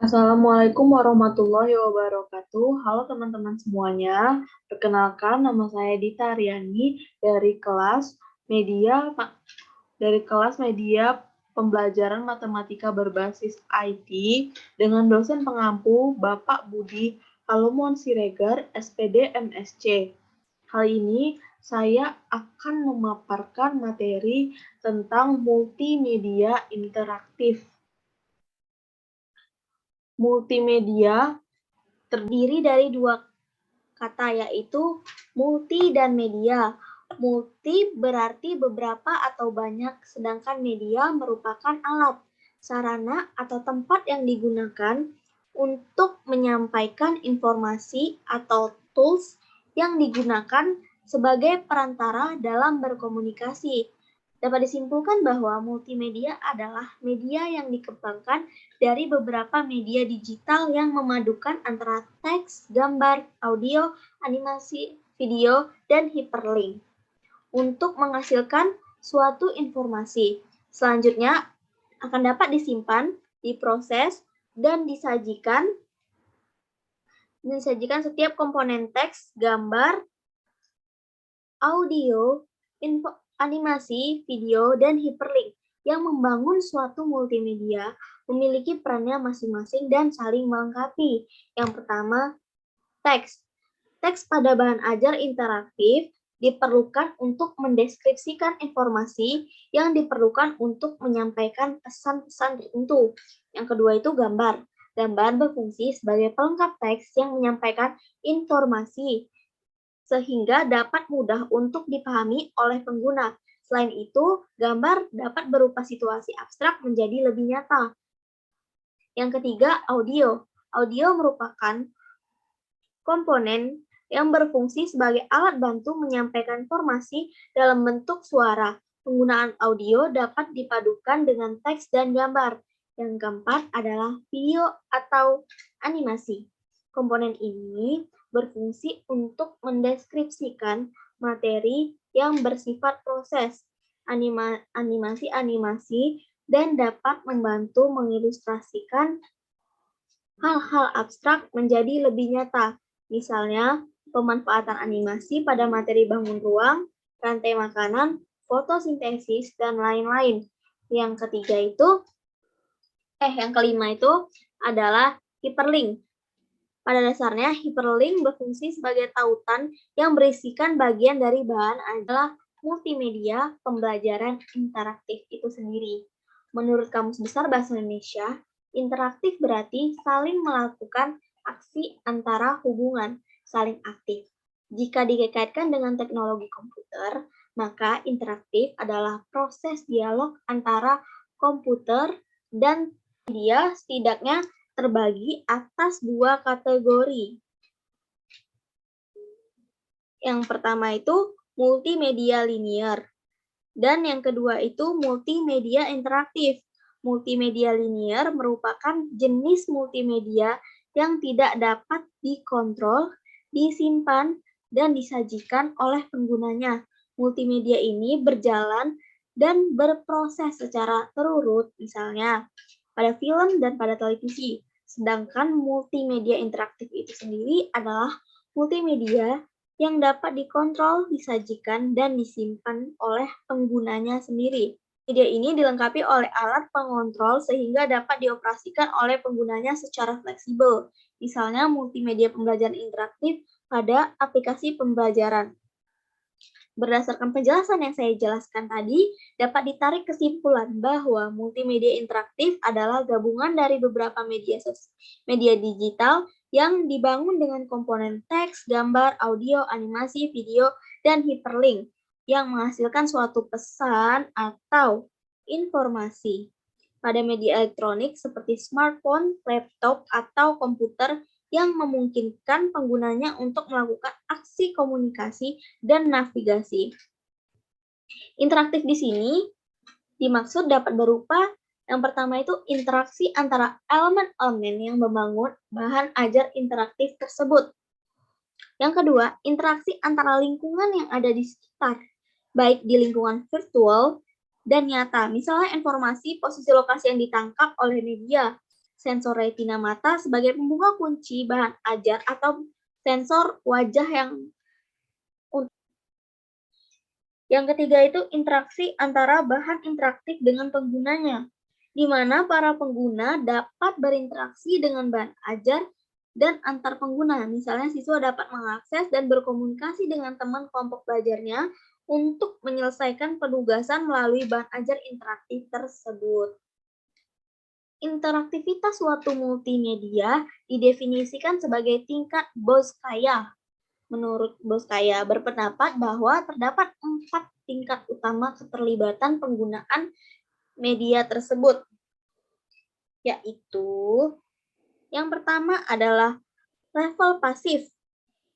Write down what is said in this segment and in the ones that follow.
Assalamualaikum warahmatullahi wabarakatuh. Halo teman-teman semuanya. Perkenalkan, nama saya Dita Aryani dari kelas media pembelajaran matematika berbasis IT dengan dosen pengampu Bapak Budi Halumon Siregar, SPD MSc. Kali ini saya akan memaparkan materi tentang multimedia interaktif. Multimedia terdiri dari dua kata, yaitu multi dan media. Multi berarti beberapa atau banyak, sedangkan media merupakan alat, sarana, atau tempat yang digunakan untuk menyampaikan informasi atau tools yang digunakan sebagai perantara dalam berkomunikasi. Dapat disimpulkan bahwa multimedia adalah media yang dikembangkan dari beberapa media digital yang memadukan antara teks, gambar, audio, animasi, video, dan hyperlink untuk menghasilkan suatu informasi. Selanjutnya akan dapat disimpan, diproses, dan disajikan setiap komponen teks, gambar, audio, animasi, video, dan hyperlink yang membangun suatu multimedia memiliki perannya masing-masing dan saling melengkapi. Yang pertama, teks. Teks pada bahan ajar interaktif diperlukan untuk mendeskripsikan informasi yang diperlukan untuk menyampaikan pesan-pesan tertentu. Yang kedua itu gambar. Gambar berfungsi sebagai pelengkap teks yang menyampaikan informasi sehingga dapat mudah untuk dipahami oleh pengguna. Selain itu, gambar dapat berupa situasi abstrak menjadi lebih nyata. Yang ketiga, audio. Audio merupakan komponen yang berfungsi sebagai alat bantu menyampaikan informasi dalam bentuk suara. Penggunaan audio dapat dipadukan dengan teks dan gambar. Yang keempat adalah video atau animasi. Komponen ini berfungsi untuk mendeskripsikan materi yang bersifat proses, animasi-animasi, dan dapat membantu mengilustrasikan hal-hal abstrak menjadi lebih nyata. Misalnya, pemanfaatan animasi pada materi bangun ruang, rantai makanan, fotosintesis, dan lain-lain. Yang kelima itu adalah hyperlink. Pada dasarnya, hyperlink berfungsi sebagai tautan yang berisikan bagian dari bahan adalah multimedia pembelajaran interaktif itu sendiri. Menurut Kamus Besar Bahasa Indonesia, interaktif berarti saling melakukan aksi antara hubungan, saling aktif. Jika dikaitkan dengan teknologi komputer, maka interaktif adalah proses dialog antara komputer dan media, setidaknya terbagi atas dua kategori. Yang pertama itu multimedia linear, dan yang kedua itu multimedia interaktif. Multimedia linear merupakan jenis multimedia yang tidak dapat dikontrol, disimpan, dan disajikan oleh penggunanya. Multimedia ini berjalan dan berproses secara terurut, misalnya pada film dan pada televisi. Sedangkan multimedia interaktif itu sendiri adalah multimedia yang dapat dikontrol, disajikan, dan disimpan oleh penggunanya sendiri. Media ini dilengkapi oleh alat pengontrol sehingga dapat dioperasikan oleh penggunanya secara fleksibel. Misalnya multimedia pembelajaran interaktif pada aplikasi pembelajaran. Berdasarkan penjelasan yang saya jelaskan tadi, dapat ditarik kesimpulan bahwa multimedia interaktif adalah gabungan dari beberapa media digital yang dibangun dengan komponen teks, gambar, audio, animasi, video, dan hyperlink yang menghasilkan suatu pesan atau informasi. Pada media elektronik seperti smartphone, laptop, atau komputer yang memungkinkan penggunanya untuk melakukan aksi komunikasi dan navigasi. Interaktif di sini dimaksud dapat berupa yang pertama itu interaksi antara elemen-elemen yang membangun bahan ajar interaktif tersebut. Yang kedua, interaksi antara lingkungan yang ada di sekitar, baik di lingkungan virtual dan nyata. Misalnya informasi posisi lokasi yang ditangkap oleh media sensor retina mata sebagai pembuka kunci bahan ajar atau sensor wajah yang ketiga itu interaksi antara bahan interaktif dengan penggunanya, di mana para pengguna dapat berinteraksi dengan bahan ajar dan antar pengguna. Misalnya siswa dapat mengakses dan berkomunikasi dengan teman kelompok belajarnya untuk menyelesaikan penugasan melalui bahan ajar interaktif tersebut. Interaktivitas suatu multimedia didefinisikan sebagai tingkat Boltzkaya. Menurut Boltzkaya berpendapat bahwa terdapat 4 tingkat utama keterlibatan penggunaan media tersebut, yaitu yang pertama adalah level pasif.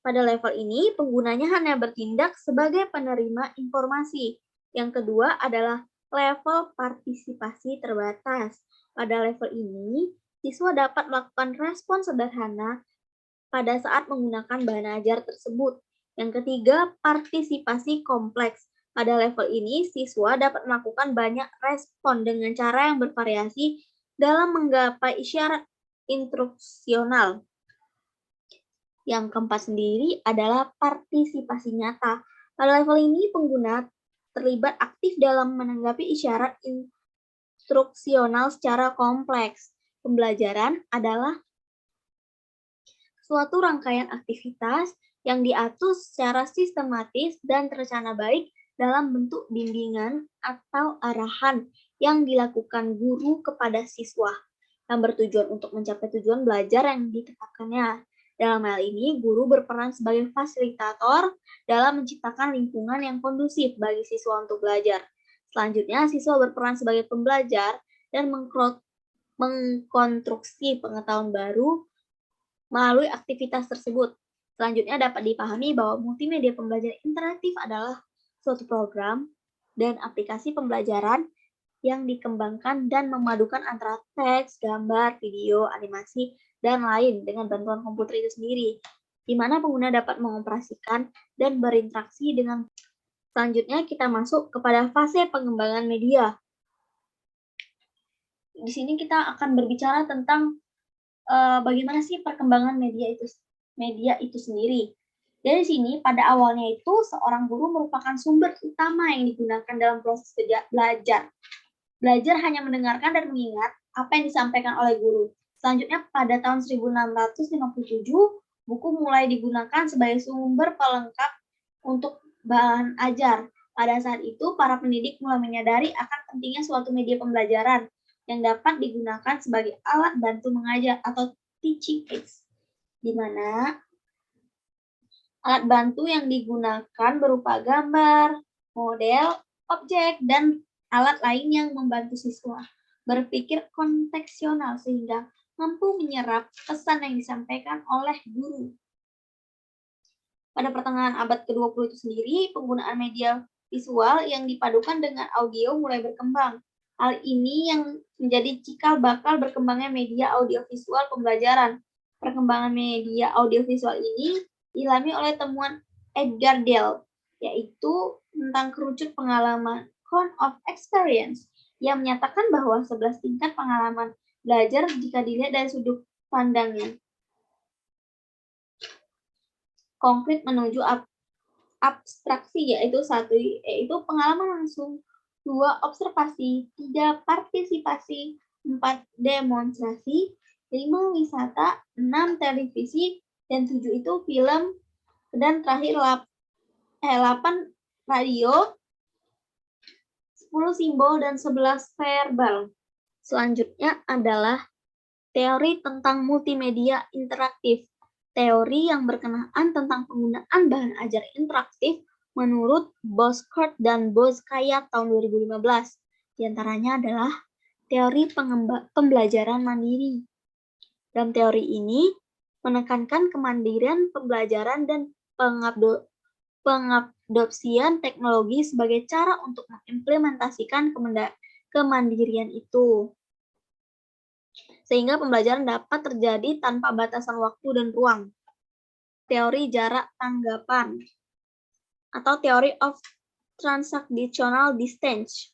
Pada level ini, penggunanya hanya bertindak sebagai penerima informasi. Yang kedua adalah level partisipasi terbatas. Pada level ini, siswa dapat melakukan respon sederhana pada saat menggunakan bahan ajar tersebut. Yang ketiga, partisipasi kompleks. Pada level ini, siswa dapat melakukan banyak respon dengan cara yang bervariasi dalam menggapai isyarat instruksional. Yang keempat sendiri adalah partisipasi nyata. Pada level ini, pengguna terlibat aktif dalam menanggapi isyarat instruksional secara kompleks. Pembelajaran adalah suatu rangkaian aktivitas yang diatur secara sistematis dan terencana baik dalam bentuk bimbingan atau arahan yang dilakukan guru kepada siswa, yang bertujuan untuk mencapai tujuan belajar yang ditetapkannya. Dalam hal ini, guru berperan sebagai fasilitator dalam menciptakan lingkungan yang kondusif bagi siswa untuk belajar. Selanjutnya, siswa berperan sebagai pembelajar dan mengkonstruksi pengetahuan baru melalui aktivitas tersebut. Selanjutnya dapat dipahami bahwa multimedia pembelajaran interaktif adalah suatu program dan aplikasi pembelajaran yang dikembangkan dan memadukan antara teks, gambar, video, animasi, dan lain dengan bantuan komputer itu sendiri, di mana pengguna dapat mengoperasikan dan berinteraksi dengan. Selanjutnya kita masuk kepada fase pengembangan media. Di sini kita akan berbicara tentang bagaimana sih perkembangan media itu sendiri. Dari sini pada awalnya itu seorang guru merupakan sumber utama yang digunakan dalam proses belajar. Belajar hanya mendengarkan dan mengingat apa yang disampaikan oleh guru. Selanjutnya pada tahun 1657, buku mulai digunakan sebagai sumber pelengkap untuk bahan ajar. Pada saat itu, para pendidik mulai menyadari akan pentingnya suatu media pembelajaran yang dapat digunakan sebagai alat bantu mengajar atau teaching aids, di mana alat bantu yang digunakan berupa gambar, model, objek, dan alat lain yang membantu siswa berpikir kontekstual sehingga mampu menyerap pesan yang disampaikan oleh guru. Pada pertengahan abad ke-20 itu sendiri, penggunaan media visual yang dipadukan dengan audio mulai berkembang. Hal ini yang menjadi cikal bakal berkembangnya media audiovisual pembelajaran. Perkembangan media audiovisual ini dialami oleh temuan Edgar Dale, yaitu tentang kerucut pengalaman Count of Experience, yang menyatakan bahwa 11 tingkat pengalaman belajar jika dilihat dari sudut pandangnya konkret menuju abstraksi, yaitu 1, yaitu pengalaman langsung, 2, observasi, 3, partisipasi, 4, demonstrasi, 5, wisata, 6, televisi, dan 7 itu film, dan terakhir 8, radio, 10 simbol, dan 11 verbal. Selanjutnya adalah teori tentang multimedia interaktif. Teori yang berkenaan tentang penggunaan bahan ajar interaktif menurut Bosworth dan Boltzkaya tahun 2015. Di antaranya adalah teori pembelajaran mandiri. Dalam teori ini menekankan kemandirian pembelajaran dan pengadopsian teknologi sebagai cara untuk mengimplementasikan kemandirian itu, sehingga pembelajaran dapat terjadi tanpa batasan waktu dan ruang. Teori jarak tanggapan atau Theory of Transactional Distance.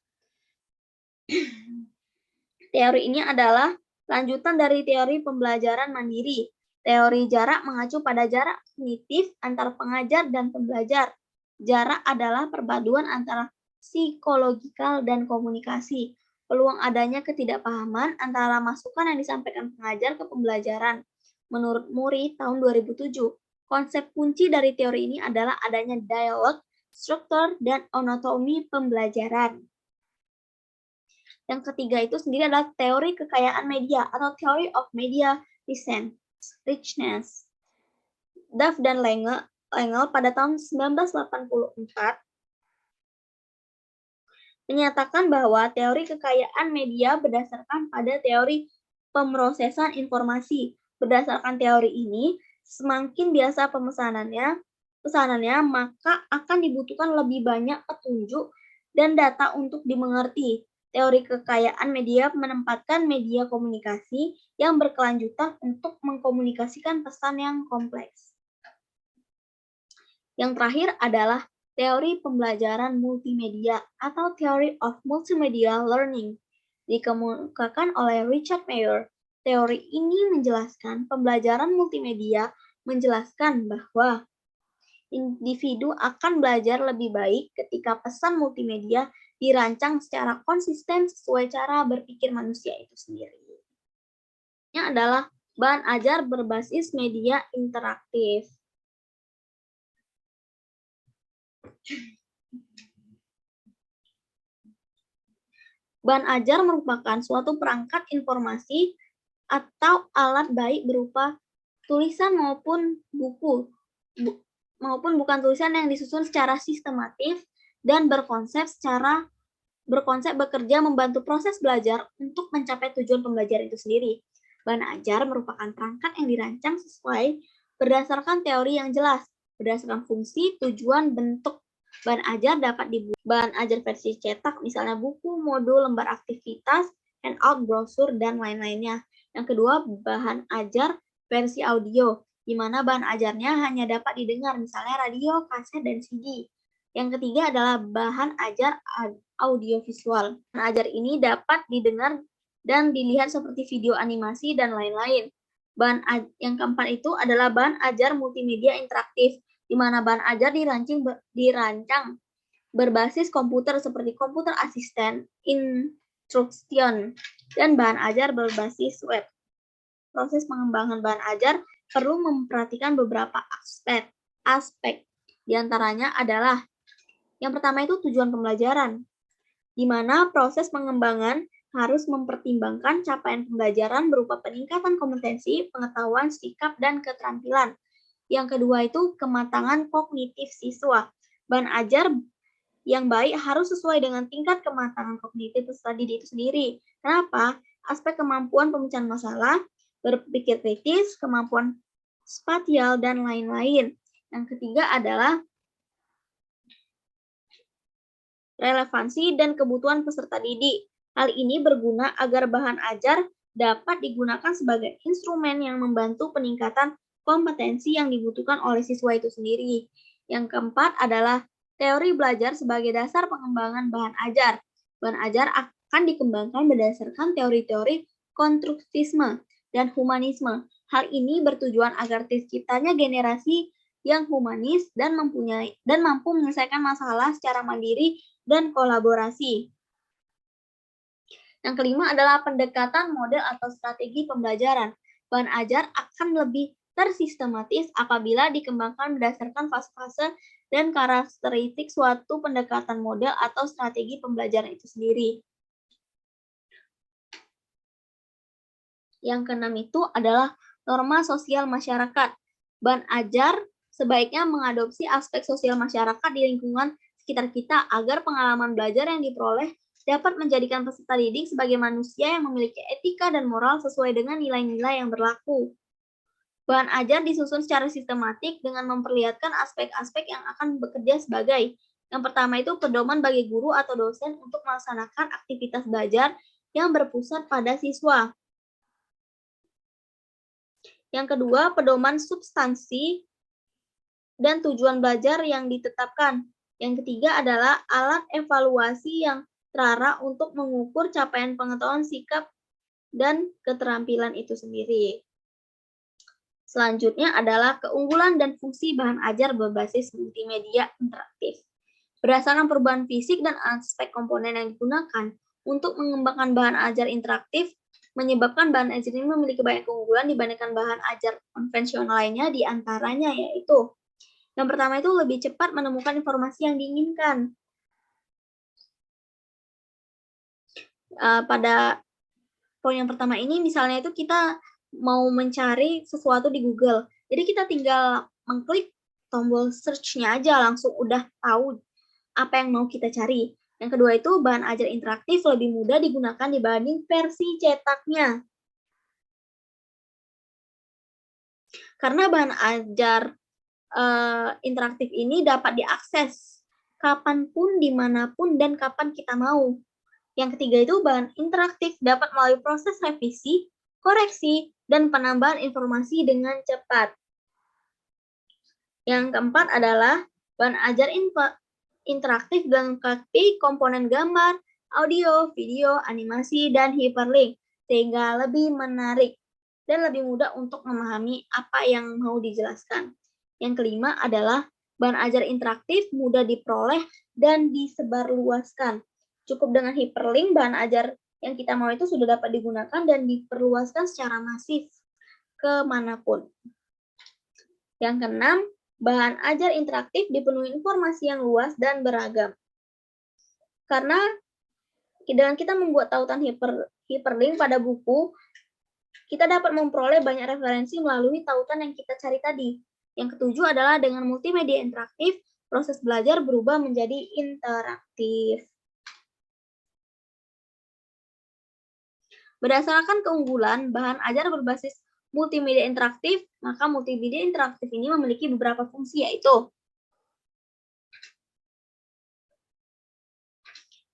Teori ini adalah Lanjutan dari teori pembelajaran mandiri. Teori jarak mengacu pada jarak kognitif antara pengajar dan pembelajar. Jarak adalah perpaduan antara psikologikal dan komunikasi. Peluang adanya ketidakpahaman antara masukan yang disampaikan pengajar ke pembelajaran. Menurut Muri tahun 2007, konsep kunci dari teori ini adalah adanya dialog, struktur, dan anatomi pembelajaran. Yang ketiga itu sendiri adalah teori kekayaan media atau theory of media richness. Duff dan Lange pada tahun 1984 menyatakan bahwa teori kekayaan media berdasarkan pada teori pemrosesan informasi. Berdasarkan teori ini, semakin biasa pesanannya, maka akan dibutuhkan lebih banyak petunjuk dan data untuk dimengerti. Teori kekayaan media menempatkan media komunikasi yang berkelanjutan untuk mengkomunikasikan pesan yang kompleks. Yang terakhir adalah teori pembelajaran multimedia atau Theory of Multimedia Learning, dikemukakan oleh Richard Mayer. Teori ini menjelaskan pembelajaran multimedia menjelaskan bahwa individu akan belajar lebih baik ketika pesan multimedia dirancang secara konsisten sesuai cara berpikir manusia itu sendiri. Ini adalah bahan ajar berbasis media interaktif. Bahan ajar merupakan suatu perangkat informasi atau alat baik berupa tulisan maupun buku, maupun bukan tulisan yang disusun secara sistematis dan berkonsep bekerja membantu proses belajar untuk mencapai tujuan pembelajaran itu sendiri. Bahan ajar merupakan perangkat yang dirancang sesuai berdasarkan teori yang jelas, berdasarkan fungsi, tujuan, bentuk. Bahan ajar dapat dibuat bahan ajar versi cetak, misalnya buku, modul, lembar aktivitas, handout, brosur, dan lain-lainnya. Yang kedua, bahan ajar versi audio, di mana bahan ajarnya hanya dapat didengar, misalnya radio, kaset, dan CD. Yang ketiga adalah bahan ajar audiovisual. Bahan ajar ini dapat didengar dan dilihat seperti video animasi dan lain-lain. Yang keempat itu adalah bahan ajar multimedia interaktif, di mana bahan ajar dirancang berbasis komputer seperti komputer asisten, instruction, dan bahan ajar berbasis web. Proses pengembangan bahan ajar perlu memperhatikan beberapa aspek. Di antaranya adalah yang pertama itu tujuan pembelajaran, di mana proses pengembangan harus mempertimbangkan capaian pembelajaran berupa peningkatan kompetensi, pengetahuan, sikap, dan keterampilan. Yang kedua itu kematangan kognitif siswa. Bahan ajar yang baik harus sesuai dengan tingkat kematangan kognitif peserta didik itu sendiri. Kenapa? Aspek kemampuan pemecahan masalah, berpikir kritis, kemampuan spasial, dan lain-lain. Yang ketiga adalah relevansi dan kebutuhan peserta didik. Hal ini berguna agar bahan ajar dapat digunakan sebagai instrumen yang membantu peningkatan kompetensi yang dibutuhkan oleh siswa itu sendiri. Yang keempat adalah teori belajar sebagai dasar pengembangan bahan ajar. Bahan ajar akan dikembangkan berdasarkan teori-teori konstruktisme dan humanisme. Hal ini bertujuan agar terciptanya generasi yang humanis dan mampu menyelesaikan masalah secara mandiri dan kolaborasi. Yang kelima adalah pendekatan model atau strategi pembelajaran. Bahan ajar akan lebih tersistematis apabila dikembangkan berdasarkan fase-fase dan karakteristik suatu pendekatan model atau strategi pembelajaran itu sendiri. Yang keenam itu adalah norma sosial masyarakat. Bahan ajar sebaiknya mengadopsi aspek sosial masyarakat di lingkungan sekitar kita agar pengalaman belajar yang diperoleh dapat menjadikan peserta didik sebagai manusia yang memiliki etika dan moral sesuai dengan nilai-nilai yang berlaku. Bahan ajar disusun secara sistematik dengan memperlihatkan aspek-aspek yang akan bekerja sebagai. Yang pertama itu pedoman bagi guru atau dosen untuk melaksanakan aktivitas belajar yang berpusat pada siswa. Yang kedua, pedoman substansi dan tujuan belajar yang ditetapkan. Yang ketiga adalah alat evaluasi yang terarah untuk mengukur capaian pengetahuan, sikap, dan keterampilan itu sendiri. Selanjutnya adalah keunggulan dan fungsi bahan ajar berbasis multimedia interaktif. Berdasarkan perubahan fisik dan aspek komponen yang digunakan untuk mengembangkan bahan ajar interaktif, menyebabkan bahan ajar ini memiliki banyak keunggulan dibandingkan bahan ajar konvensional lainnya, di antaranya yaitu yang pertama itu lebih cepat menemukan informasi yang diinginkan. Pada poin yang pertama ini misalnya itu kita mau mencari sesuatu di Google. Jadi kita tinggal mengklik tombol search-nya aja, langsung udah tahu apa yang mau kita cari. Yang kedua itu bahan ajar interaktif lebih mudah digunakan dibanding versi cetaknya. Karena bahan ajar interaktif ini dapat diakses kapanpun, dimanapun, dan kapan kita mau. Yang ketiga itu bahan interaktif dapat melalui proses revisi, koreksi, dan penambahan informasi dengan cepat. Yang keempat adalah bahan ajar interaktif dilengkapi komponen gambar, audio, video, animasi, dan hyperlink, sehingga lebih menarik dan lebih mudah untuk memahami apa yang mau dijelaskan. Yang kelima adalah bahan ajar interaktif mudah diperoleh dan disebarluaskan. Cukup dengan hyperlink, bahan ajar yang kita mau itu sudah dapat digunakan dan diperluaskan secara masif kemanapun. Yang keenam, bahan ajar interaktif dipenuhi informasi yang luas dan beragam. Karena dengan kita membuat tautan hyperlink pada buku, kita dapat memperoleh banyak referensi melalui tautan yang kita cari tadi. Yang ketujuh adalah dengan multimedia interaktif, proses belajar berubah menjadi interaktif. Berdasarkan keunggulan bahan ajar berbasis multimedia interaktif, maka multimedia interaktif ini memiliki beberapa fungsi, yaitu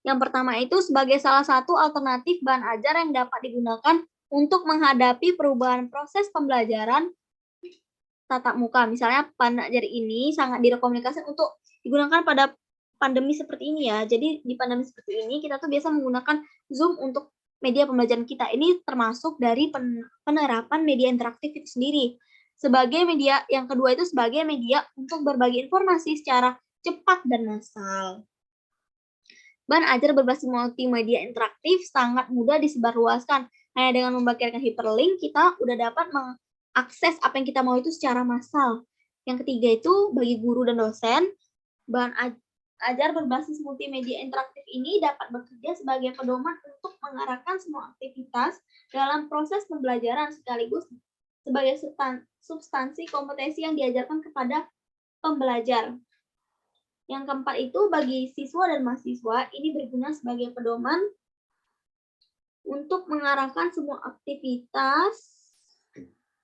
yang pertama itu sebagai salah satu alternatif bahan ajar yang dapat digunakan untuk menghadapi perubahan proses pembelajaran tatap muka. Misalnya bahan ajar ini sangat direkomendasikan untuk digunakan pada pandemi seperti ini ya. Jadi di pandemi seperti ini kita tuh biasa menggunakan Zoom untuk media pembelajaran kita. Ini termasuk dari penerapan media interaktif itu sendiri. Sebagai media, yang kedua itu sebagai media untuk berbagi informasi secara cepat dan massal. Bahan ajar berbasis multimedia interaktif sangat mudah disebarluaskan. Hanya dengan membagikan hyperlink, kita udah dapat mengakses apa yang kita mau itu secara massal. Yang ketiga itu bagi guru dan dosen, bahan ajar berbasis multimedia interaktif ini dapat bekerja sebagai pedoman untuk mengarahkan semua aktivitas dalam proses pembelajaran sekaligus sebagai substansi kompetensi yang diajarkan kepada pembelajar. Yang keempat itu bagi siswa dan mahasiswa ini berguna sebagai pedoman untuk mengarahkan semua aktivitas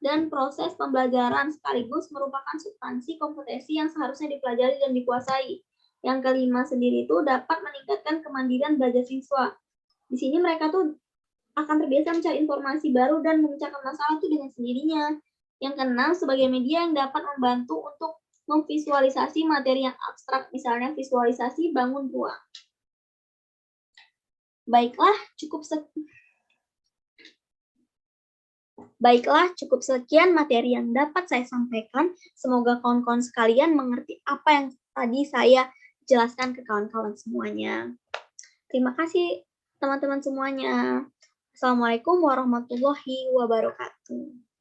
dan proses pembelajaran sekaligus merupakan substansi kompetensi yang seharusnya dipelajari dan dikuasai. Yang kelima sendiri itu dapat meningkatkan kemandirian belajar siswa. Di sini mereka tuh akan terbiasa mencari informasi baru dan memecahkan masalah itu dengan sendirinya. Yang keenam, sebagai media yang dapat membantu untuk memvisualisasi materi yang abstrak, misalnya visualisasi bangun ruang. Baiklah, cukup sekian materi yang dapat saya sampaikan. Semoga kawan-kawan sekalian mengerti apa yang tadi saya jelaskan ke kawan-kawan semuanya. Terima kasih teman-teman semuanya. Assalamualaikum warahmatullahi wabarakatuh.